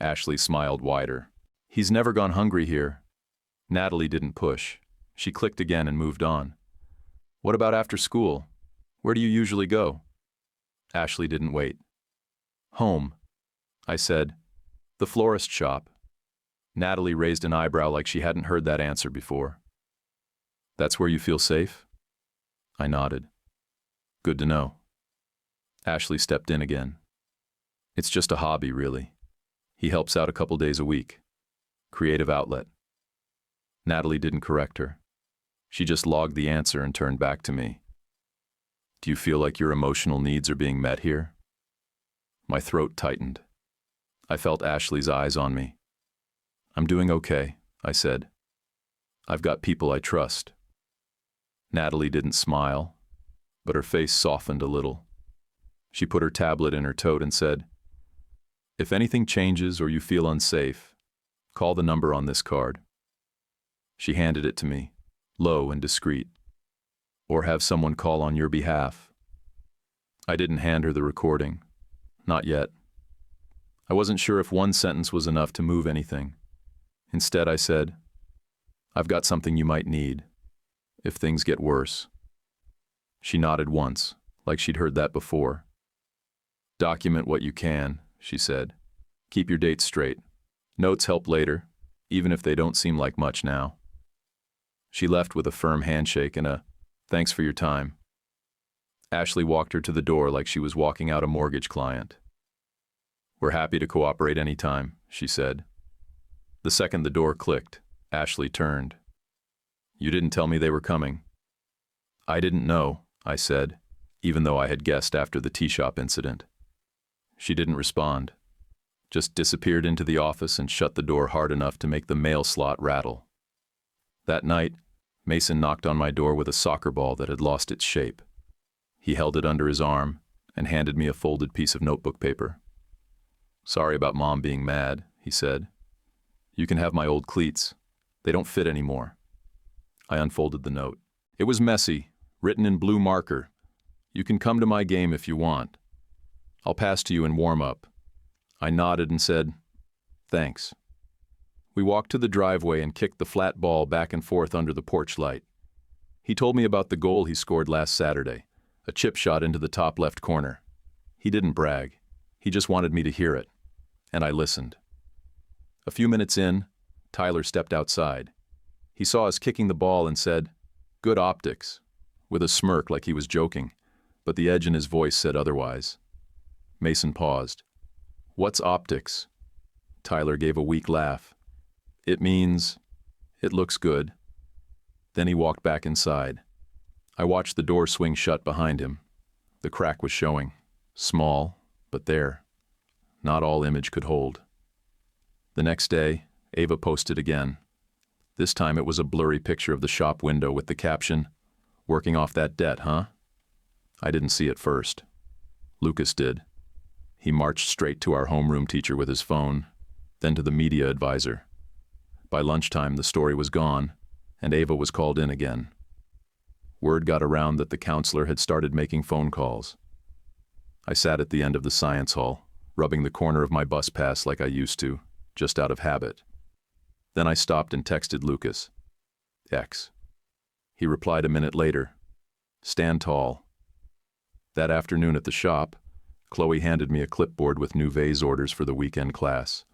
Ashley smiled wider. "He's never gone hungry here." Natalie didn't push. She clicked again and moved on. "What about after school? Where do you usually go?" Ashley didn't wait. "Home," I said. "The florist shop." Natalie raised an eyebrow like she hadn't heard that answer before. "That's where you feel safe?" I nodded. "Good to know." Ashley stepped in again. "It's just a hobby, really. He helps out a couple days a week. Creative outlet." Natalie didn't correct her. She just logged the answer and turned back to me. "Do you feel like your emotional needs are being met here?" My throat tightened. I felt Ashley's eyes on me. "I'm doing okay," I said. "I've got people I trust." Natalie didn't smile, but her face softened a little. She put her tablet in her tote and said, "If anything changes or you feel unsafe, call the number on this card." She handed it to me, low and discreet. "Or have someone call on your behalf." I didn't hand her the recording. Not yet. I wasn't sure if one sentence was enough to move anything. Instead, I said, "I've got something you might need, if things get worse." She nodded once, like she'd heard that before. "Document what you can," she said. "Keep your dates straight. Notes help later, even if they don't seem like much now." She left with a firm handshake and a, "Thanks for your time." Ashley walked her to the door like she was walking out a mortgage client. "We're happy to cooperate anytime," she said. The second the door clicked, Ashley turned. "You didn't tell me they were coming." "I didn't know," I said, even though I had guessed after the tea shop incident. She didn't respond, just disappeared into the office and shut the door hard enough to make the mail slot rattle. That night, Mason knocked on my door with a soccer ball that had lost its shape. He held it under his arm and handed me a folded piece of notebook paper. "Sorry about Mom being mad," he said. "You can have my old cleats. They don't fit anymore." I unfolded the note. It was messy, written in blue marker. "You can come to my game if you want. I'll pass to you in warm-up." I nodded and said, "Thanks." We walked to the driveway and kicked the flat ball back and forth under the porch light. He told me about the goal he scored last Saturday, a chip shot into the top left corner. He didn't brag. He just wanted me to hear it. And I listened. A few minutes in, Tyler stepped outside. He saw us kicking the ball and said, "Good optics," with a smirk like he was joking, but the edge in his voice said otherwise. Mason paused. "What's optics?" Tyler gave a weak laugh. "It means, it looks good." Then he walked back inside. I watched the door swing shut behind him. The crack was showing. Small, but there. Not all image could hold. The next day, Ava posted again. This time it was a blurry picture of the shop window with the caption, "Working off that debt, huh?" I didn't see it first. Lucas did. He marched straight to our homeroom teacher with his phone, then to the media advisor. By lunchtime, the story was gone, and Ava was called in again. Word got around that the counselor had started making phone calls. I sat at the end of the science hall, rubbing the corner of my bus pass like I used to, just out of habit. Then I stopped and texted Lucas. X. He replied a minute later. "Stand tall." That afternoon at the shop, Chloe handed me a clipboard with new vase orders for the weekend class.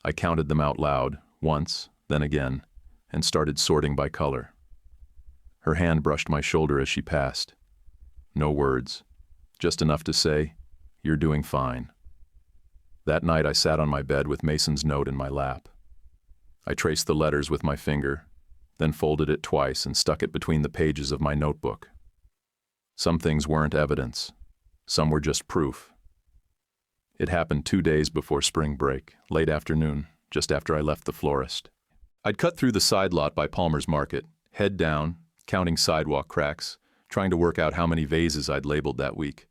I counted them out loud, once, then again, and started sorting by color. Her hand brushed my shoulder as she passed. No words, just enough to say, "You're doing fine." That night I sat on my bed with Mason's note in my lap. I traced the letters with my finger, then folded it twice and stuck it between the pages of my notebook. Some things weren't evidence. Some were just proof. It happened 2 days before spring break, late afternoon, just after I left the florist. I'd cut through the side lot by Palmer's Market, head down, counting sidewalk cracks, trying to work out how many vases I'd labeled that week.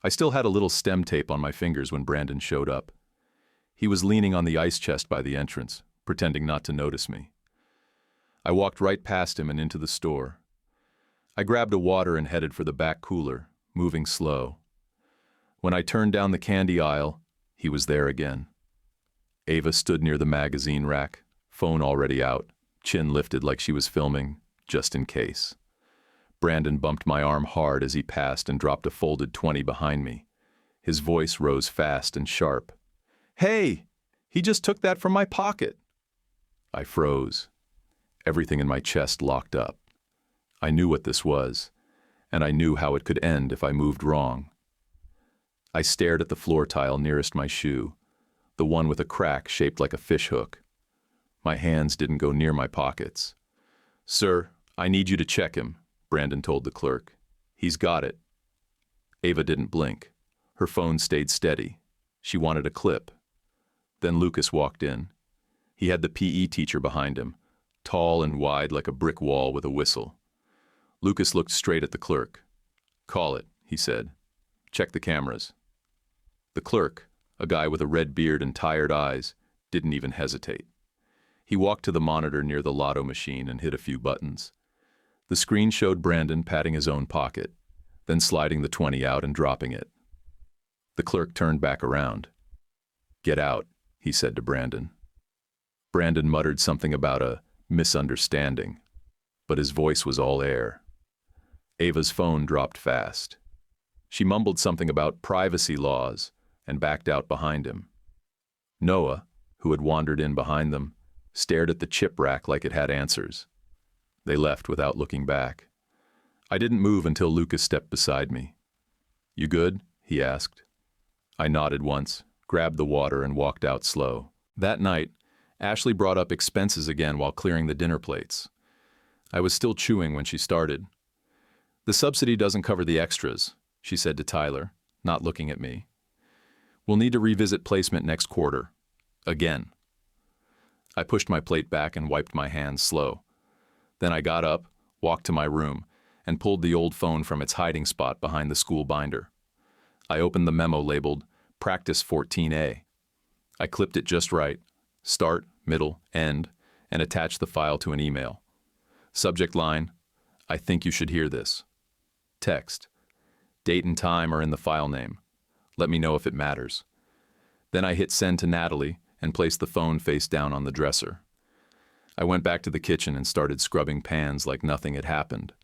I still had a little stem tape on my fingers when Brandon showed up. He was leaning on the ice chest by the entrance, pretending not to notice me. I walked right past him and into the store. I grabbed a water and headed for the back cooler, moving slow. When I turned down the candy aisle, he was there again. Ava stood near the magazine rack, phone already out, chin lifted like she was filming, just in case. Brandon bumped my arm hard as he passed and dropped a folded 20 behind me. His voice rose fast and sharp. "Hey, he just took that from my pocket." I froze. Everything in my chest locked up. I knew what this was, and I knew how it could end if I moved wrong. I stared at the floor tile nearest my shoe, the one with a crack shaped like a fishhook. My hands didn't go near my pockets. "Sir, I need you to check him," Brandon told the clerk. "He's got it." Ava didn't blink. Her phone stayed steady. She wanted a clip. Then Lucas walked in. He had the PE teacher behind him, tall and wide like a brick wall with a whistle. Lucas looked straight at the clerk. "Call it," he said. "Check the cameras." The clerk, a guy with a red beard and tired eyes, didn't even hesitate. He walked to the monitor near the lotto machine and hit a few buttons. The screen showed Brandon patting his own pocket, then sliding the 20 out and dropping it. The clerk turned back around. "Get out," he said to Brandon. Brandon muttered something about a misunderstanding, but his voice was all air. Ava's phone dropped fast. She mumbled something about privacy laws and backed out behind him. Noah, who had wandered in behind them, stared at the chip rack like it had answers. They left without looking back. I didn't move until Lucas stepped beside me. "You good?" he asked. I nodded once, grabbed the water, and walked out slow. That night, Ashley brought up expenses again while clearing the dinner plates. I was still chewing when she started. "The subsidy doesn't cover the extras," she said to Tyler, not looking at me. "We'll need to revisit placement next quarter. Again." I pushed my plate back and wiped my hands slow. Then I got up, walked to my room, and pulled the old phone from its hiding spot behind the school binder. I opened the memo labeled Practice 14A. I clipped it just right, start, middle, end, and attached the file to an email. Subject line, "I think you should hear this." Text, "Date and time are in the file name. Let me know if it matters." Then I hit send to Natalie and placed the phone face down on the dresser. I went back to the kitchen and started scrubbing pans like nothing had happened.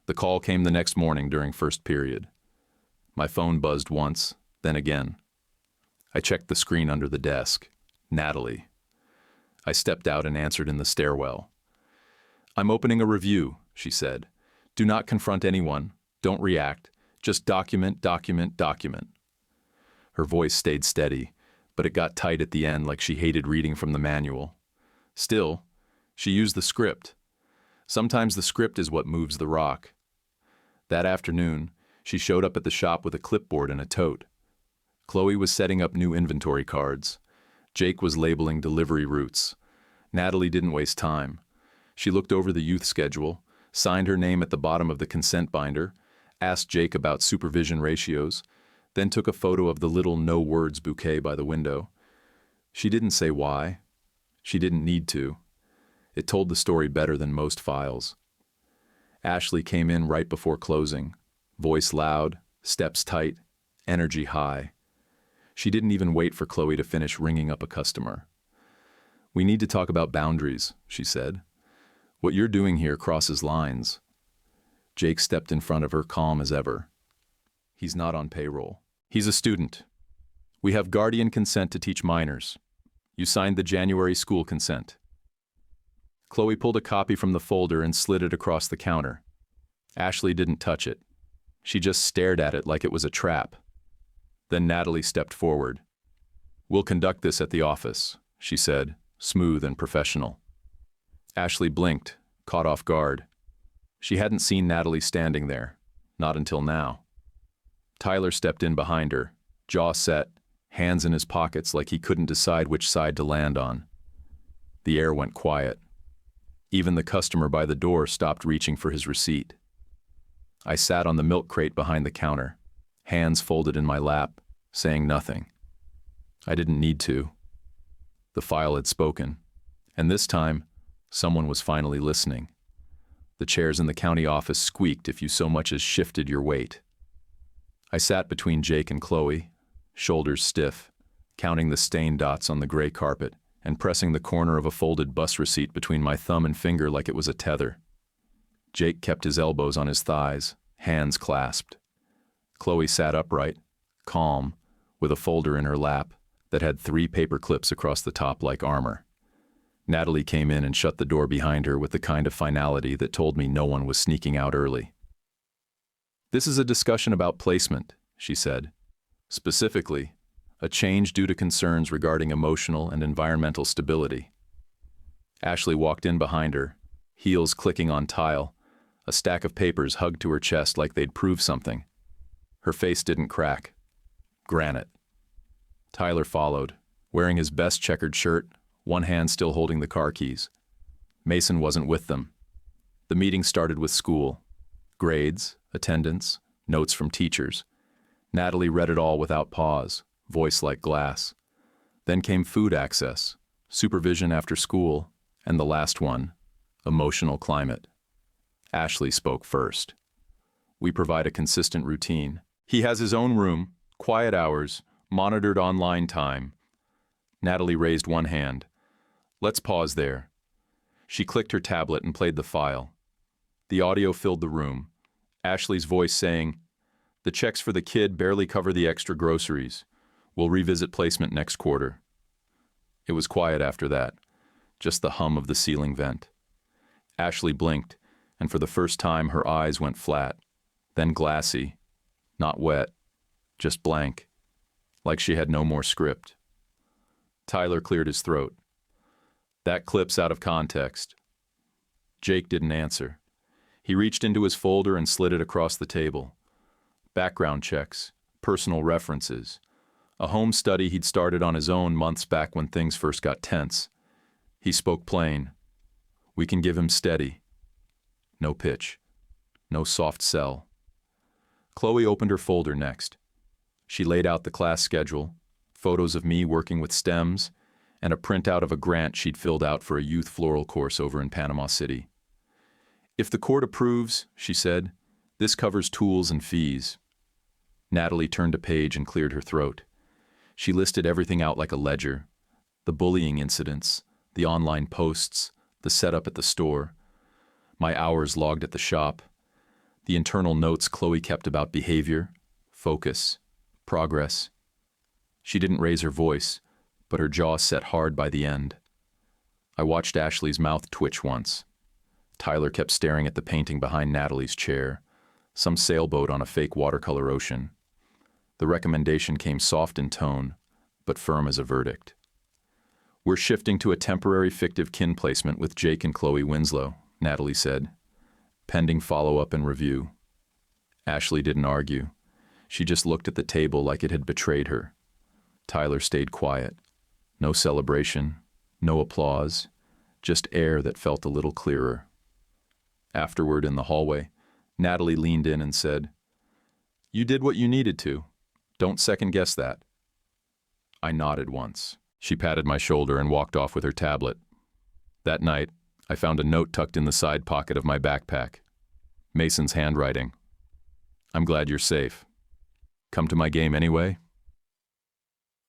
The call came the next morning during first period. My phone buzzed once, then again. I checked the screen under the desk. Natalie. I stepped out and answered in the stairwell. "I'm opening a review," she said. "Do not confront anyone. Don't react. Just document, document, document." Her voice stayed steady, but it got tight at the end like she hated reading from the manual. Still, she used the script. Sometimes the script is what moves the rock. That afternoon, she showed up at the shop with a clipboard and a tote. Chloe was setting up new inventory cards. Jake was labeling delivery routes. Natalie didn't waste time. She looked over the youth schedule, signed her name at the bottom of the consent binder, asked Jake about supervision ratios, then took a photo of the little no-words bouquet by the window. She didn't say why. She didn't need to. It told the story better than most files. Ashley came in right before closing, voice loud, steps tight, energy high. She didn't even wait for Chloe to finish ringing up a customer. "We need to talk about boundaries," she said. "What you're doing here crosses lines." Jake stepped in front of her, calm as ever. "He's not on payroll. He's a student. We have guardian consent to teach minors. You signed the January school consent." Chloe pulled a copy from the folder and slid it across the counter. Ashley didn't touch it. She just stared at it like it was a trap. Then Natalie stepped forward. "We'll conduct this at the office," she said, smooth and professional. Ashley blinked, caught off guard. She hadn't seen Natalie standing there, not until now. Tyler stepped in behind her, jaw set, hands in his pockets like he couldn't decide which side to land on. The air went quiet. Even the customer by the door stopped reaching for his receipt. I sat on the milk crate behind the counter, hands folded in my lap, saying nothing. I didn't need to. The file had spoken, and this time, someone was finally listening. The chairs in the county office squeaked if you so much as shifted your weight. I sat between Jake and Chloe, shoulders stiff, counting the stain dots on the gray carpet and pressing the corner of a folded bus receipt between my thumb and finger like it was a tether. Jake kept his elbows on his thighs, hands clasped. Chloe sat upright, calm, with a folder in her lap that had 3 paper clips across the top like armor. Natalie came in and shut the door behind her with the kind of finality that told me no one was sneaking out early. "This is a discussion about placement," she said. "Specifically, a change due to concerns regarding emotional and environmental stability." Ashley walked in behind her, heels clicking on tile, a stack of papers hugged to her chest like they'd prove something. Her face didn't crack. Granite. Tyler followed, wearing his best checkered shirt, one hand still holding the car keys. Mason wasn't with them. The meeting started with school. Grades, attendance, notes from teachers. Natalie read it all without pause, voice like glass. Then came food access, supervision after school, and the last one, emotional climate. Ashley spoke first. "We provide a consistent routine. He has his own room, quiet hours, monitored online time." Natalie raised one hand. "Let's pause there." She clicked her tablet and played the file. The audio filled the room. Ashley's voice saying, "The checks for the kid barely cover the extra groceries. We'll revisit placement next quarter." It was quiet after that, just the hum of the ceiling vent. Ashley blinked, and for the first time her eyes went flat, then glassy, not wet, just blank, like she had no more script. Tyler cleared his throat. "That clip's out of context." Jake didn't answer. He reached into his folder and slid it across the table. Background checks, personal references, a home study he'd started on his own months back when things first got tense. He spoke plain. "We can give him steady." No pitch. No soft sell. Chloe opened her folder next. She laid out the class schedule, photos of me working with stems, and a printout of a grant she'd filled out for a youth floral course over in Panama City. "If the court approves," she said, "this covers tools and fees." Natalie turned a page and cleared her throat. She listed everything out like a ledger. The bullying incidents, the online posts, the setup at the store, my hours logged at the shop, the internal notes Chloe kept about behavior, focus, progress. She didn't raise her voice, but her jaw set hard by the end. I watched Ashley's mouth twitch once. Tyler kept staring at the painting behind Natalie's chair, some sailboat on a fake watercolor ocean. The recommendation came soft in tone, but firm as a verdict. "We're shifting to a temporary fictive kin placement with Jake and Chloe Winslow," Natalie said, "pending follow-up and review." Ashley didn't argue. She just looked at the table like it had betrayed her. Tyler stayed quiet. No celebration, no applause, just air that felt a little clearer. Afterward, in the hallway, Natalie leaned in and said, "You did what you needed to. Don't second-guess that." I nodded once. She patted my shoulder and walked off with her tablet. That night, I found a note tucked in the side pocket of my backpack. Mason's handwriting. "I'm glad you're safe. Come to my game anyway?"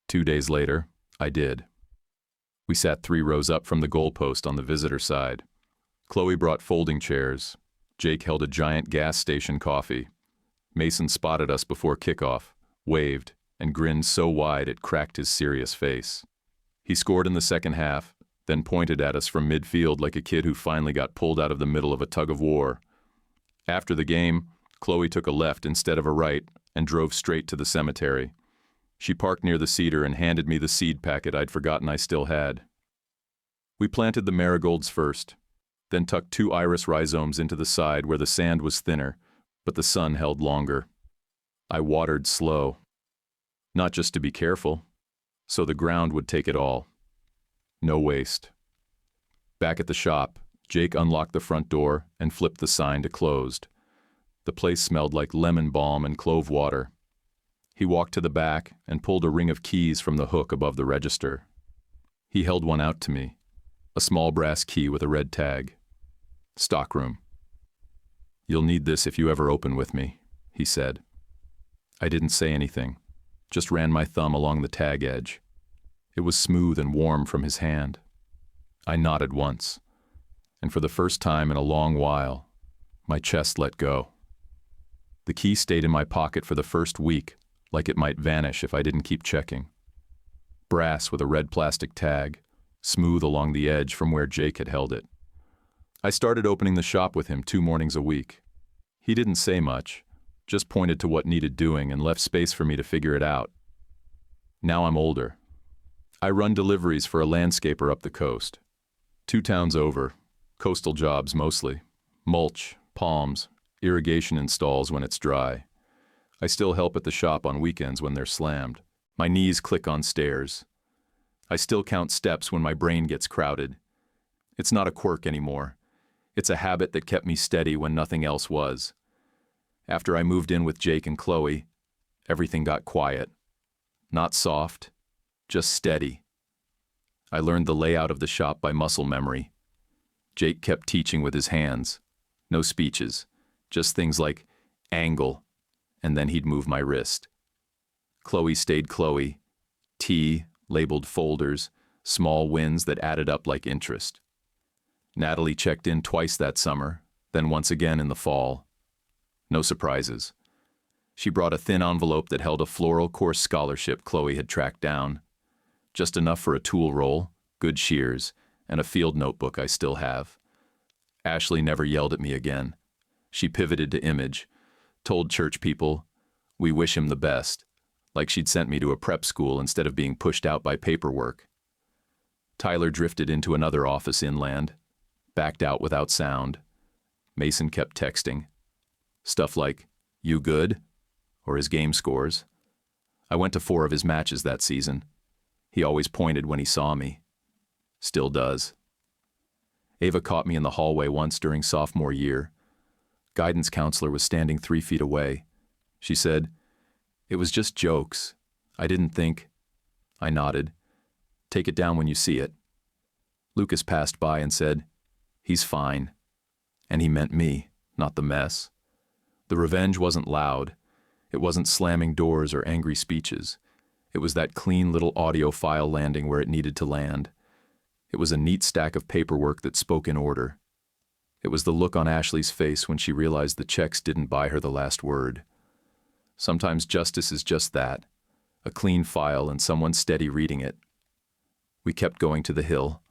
2 days later, I did. We sat 3 rows up from the goalpost on the visitor side. Chloe brought folding chairs. Jake held a giant gas station coffee. Mason spotted us before kickoff, waved, and grinned so wide it cracked his serious face. He scored in the second half, then pointed at us from midfield like a kid who finally got pulled out of the middle of a tug-of-war. After the game, Chloe took a left instead of a right and drove straight to the cemetery. She parked near the cedar and handed me the seed packet I'd forgotten I still had. We planted the marigolds first, then tucked 2 iris rhizomes into the side where the sand was thinner, but the sun held longer. I watered slow, not just to be careful, so the ground would take it all. No waste. Back at the shop, Jake unlocked the front door and flipped the sign to closed. The place smelled like lemon balm and clove water. He walked to the back and pulled a ring of keys from the hook above the register. He held one out to me, a small brass key with a red tag. Stockroom. "You'll need this if you ever open with me," he said. I didn't say anything, just ran my thumb along the tag edge. It was smooth and warm from his hand. I nodded once, and for the first time in a long while, my chest let go. The key stayed in my pocket for the first week, like it might vanish if I didn't keep checking. Brass with a red plastic tag, smooth along the edge from where Jake had held it. I started opening the shop with him 2 mornings a week. He didn't say much, just pointed to what needed doing and left space for me to figure it out. Now I'm older. I run deliveries for a landscaper up the coast. 2 towns over, coastal jobs mostly. Mulch, palms, irrigation installs when it's dry. I still help at the shop on weekends when they're slammed. My knees click on stairs. I still count steps when my brain gets crowded. It's not a quirk anymore. It's a habit that kept me steady when nothing else was. After I moved in with Jake and Chloe, everything got quiet. Not soft, just steady. I learned the layout of the shop by muscle memory. Jake kept teaching with his hands. No speeches, just things like angle, and then he'd move my wrist. Chloe stayed Chloe. T labeled folders, small wins that added up like interest. Natalie checked in twice that summer, then once again in the fall. No surprises. She brought a thin envelope that held a floral course scholarship Chloe had tracked down. Just enough for a tool roll, good shears, and a field notebook I still have. Ashley never yelled at me again. She pivoted to image, told church people, "We wish him the best," like she'd sent me to a prep school instead of being pushed out by paperwork. Tyler drifted into another office inland, backed out without sound. Mason kept texting. Stuff like, "You good?" or his game scores. I went to 4 of his matches that season. He always pointed when he saw me. Still does. Ava caught me in the hallway once during sophomore year. Guidance counselor was standing 3 feet away. She said, "It was just jokes. I didn't think." I nodded. "Take it down when you see it." Lucas passed by and said, "He's fine." And he meant me, not the mess. The revenge wasn't loud. It wasn't slamming doors or angry speeches. It was that clean little audio file landing where it needed to land. It was a neat stack of paperwork that spoke in order. It was the look on Ashley's face when she realized the checks didn't buy her the last word. Sometimes justice is just that, a clean file and someone steady reading it. We kept going to the hill.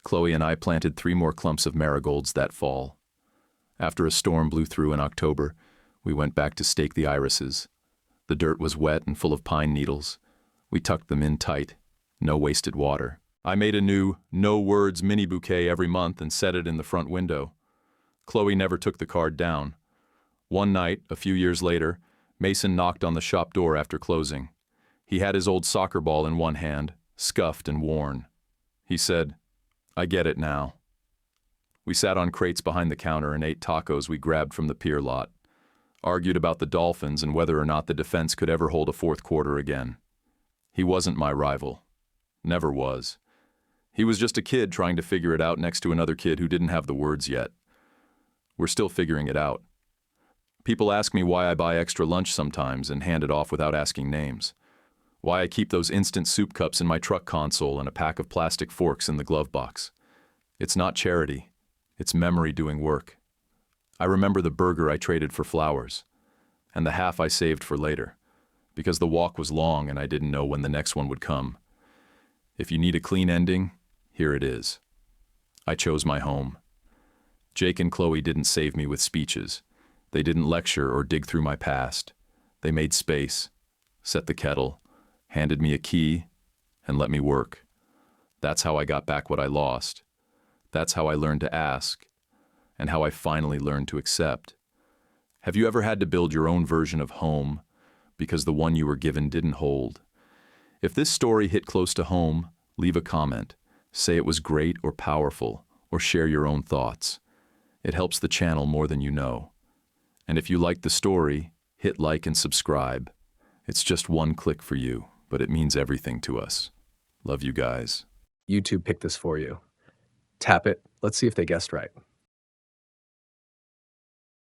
Chloe and I planted 3 more clumps of marigolds that fall. After a storm blew through in October, we went back to stake the irises. The dirt was wet and full of pine needles. We tucked them in tight, no wasted water. I made a new no words mini bouquet every month and set it in the front window. Chloe never took the card down. One night, a few years later, Mason knocked on the shop door after closing. He had his old soccer ball in one hand, scuffed and worn. He said, "I get it now." We sat on crates behind the counter and ate tacos we grabbed from the pier lot. Argued about the Dolphins and whether or not the defense could ever hold a fourth quarter again. He wasn't my rival. Never was. He was just a kid trying to figure it out next to another kid who didn't have the words yet. We're still figuring it out. People ask me why I buy extra lunch sometimes and hand it off without asking names. Why I keep those instant soup cups in my truck console and a pack of plastic forks in the glove box. It's not charity. It's memory doing work. I remember the burger I traded for flowers, and the half I saved for later, because the walk was long and I didn't know when the next one would come. If you need a clean ending, Here it is. I chose my home. Jake and Chloe didn't save me with speeches. They didn't lecture or dig through my past. They made space, set the kettle, handed me a key, and let me work. That's how I got back what I lost. That's how I learned to ask, and how I finally learned to accept. Have you ever had to build your own version of home because the one you were given didn't hold? If this story hit close to home, leave a comment. Say it was great or powerful, or share your own thoughts. It helps the channel more than you know. And if you liked the story, hit like and subscribe. It's just one click for you, but it means everything to us. Love you guys. YouTube picked this for you. Tap it. Let's see if they guessed right.